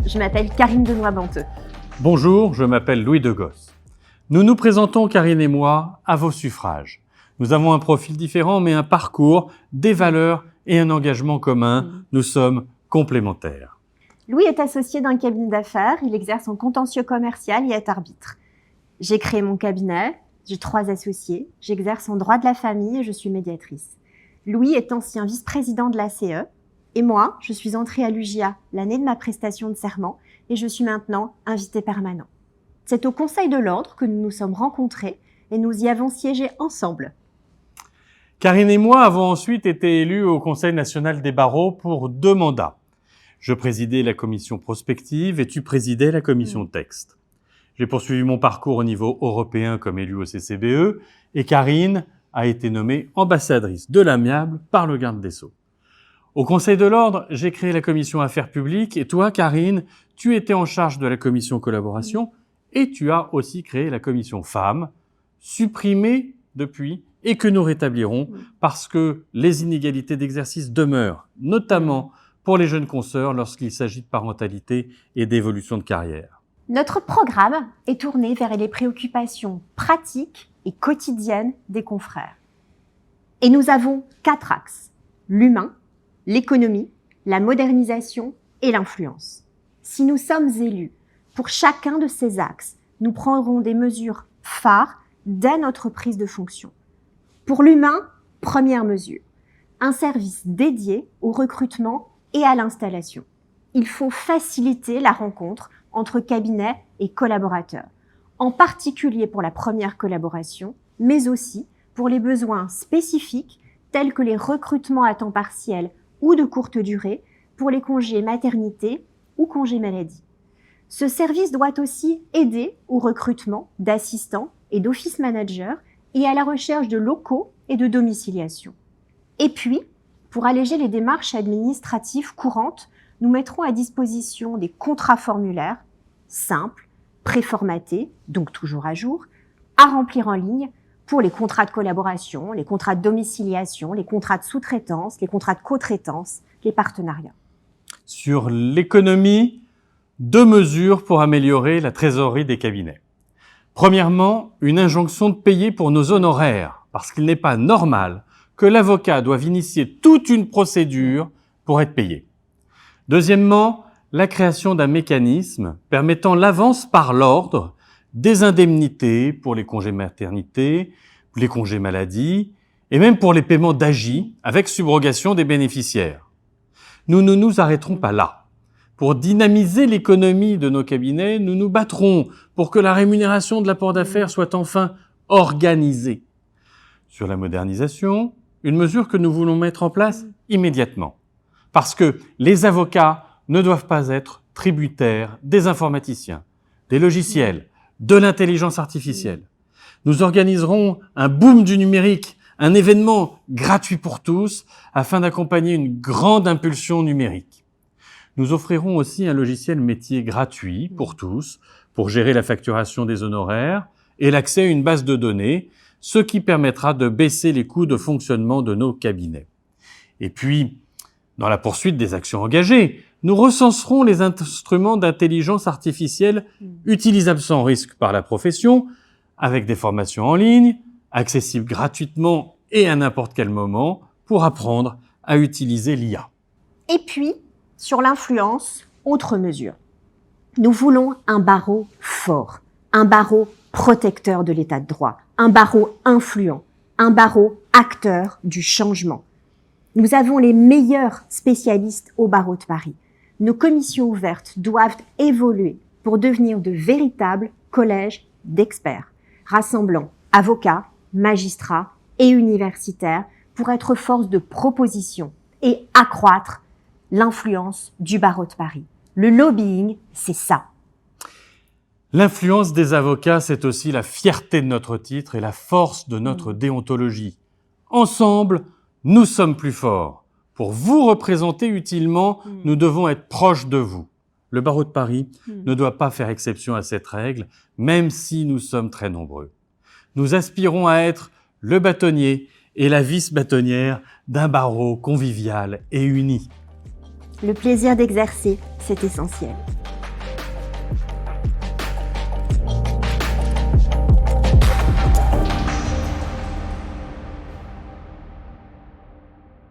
je m'appelle Karine Denoy-Banteux. Bonjour, je m'appelle Louis Degosse. Nous nous présentons, Karine et moi, à vos suffrages. Nous avons un profil différent, mais un parcours, des valeurs et un engagement commun. Nous sommes complémentaires. Louis est associé d'un cabinet d'affaires, il exerce en contentieux commercial et est arbitre. J'ai créé mon cabinet, j'ai 3 associés, j'exerce en droit de la famille et je suis médiatrice. Louis est ancien vice-président de l'ACE et moi, je suis entrée à l'UJA l'année de ma prestation de serment et je suis maintenant invité permanent. C'est au Conseil de l'Ordre que nous nous sommes rencontrés et nous y avons siégé ensemble. Karine et moi avons ensuite été élus au Conseil national des barreaux pour 2 mandats. Je présidais la commission prospective et tu présidais la commission texte. J'ai poursuivi mon parcours au niveau européen comme élu au CCBE et Karine a été nommée ambassadrice de l'amiable par le garde des Sceaux. Au Conseil de l'Ordre, j'ai créé la commission Affaires publiques et toi, Karine, tu étais en charge de la commission collaboration et tu as aussi créé la commission femmes, supprimée depuis et que nous rétablirons parce que les inégalités d'exercice demeurent, notamment pour les jeunes consoeurs lorsqu'il s'agit de parentalité et d'évolution de carrière. Notre programme est tourné vers les préoccupations pratiques et quotidiennes des confrères. Et nous avons 4 axes: l'humain, l'économie, la modernisation et l'influence. Si nous sommes élus pour chacun de ces axes, nous prendrons des mesures phares dès notre prise de fonction. Pour l'humain, première mesure, un service dédié au recrutement et à l'installation. Il faut faciliter la rencontre entre cabinets et collaborateurs, en particulier pour la première collaboration, mais aussi pour les besoins spécifiques tels que les recrutements à temps partiel ou de courte durée pour les congés maternité ou congés maladie. Ce service doit aussi aider au recrutement d'assistants et d'office managers et à la recherche de locaux et de domiciliation. Et puis, pour alléger les démarches administratives courantes, nous mettrons à disposition des contrats formulaires simples, préformatés, donc toujours à jour, à remplir en ligne pour les contrats de collaboration, les contrats de domiciliation, les contrats de sous-traitance, les contrats de co-traitance, les partenariats. Sur l'économie, 2 mesures pour améliorer la trésorerie des cabinets. Premièrement, une injonction de payer pour nos honoraires, parce qu'il n'est pas normal que l'avocat doive initier toute une procédure pour être payé. Deuxièmement, la création d'un mécanisme permettant l'avance par l'ordre des indemnités pour les congés maternité, les congés maladie et même pour les paiements d'AJ avec subrogation des bénéficiaires. Nous ne nous arrêterons pas là. Pour dynamiser l'économie de nos cabinets, nous nous battrons pour que la rémunération de l'apport d'affaires soit enfin organisée. Sur la modernisation, une mesure que nous voulons mettre en place immédiatement. Parce que les avocats ne doivent pas être tributaires des informaticiens, des logiciels, de l'intelligence artificielle. Nous organiserons un boom du numérique, un événement gratuit pour tous afin d'accompagner une grande impulsion numérique. Nous offrirons aussi un logiciel métier gratuit pour tous pour gérer la facturation des honoraires et l'accès à une base de données, ce qui permettra de baisser les coûts de fonctionnement de nos cabinets. Et puis, dans la poursuite des actions engagées, nous recenserons les instruments d'intelligence artificielle utilisables sans risque par la profession, avec des formations en ligne, accessibles gratuitement et à n'importe quel moment, pour apprendre à utiliser l'IA. Et puis, sur l'influence, autre mesure. Nous voulons un barreau fort, un barreau protecteur de l'état de droit, un barreau influent, un barreau acteur du changement. Nous avons les meilleurs spécialistes au barreau de Paris. Nos commissions ouvertes doivent évoluer pour devenir de véritables collèges d'experts, rassemblant avocats, magistrats et universitaires pour être force de proposition et accroître l'influence du barreau de Paris. Le lobbying, c'est ça. L'influence des avocats, c'est aussi la fierté de notre titre et la force de notre déontologie. Ensemble, nous sommes plus forts. Pour vous représenter utilement, nous devons être proches de vous. Le barreau de Paris ne doit pas faire exception à cette règle, même si nous sommes très nombreux. Nous aspirons à être le bâtonnier et la vice-bâtonnière d'un barreau convivial et uni. Le plaisir d'exercer, c'est essentiel.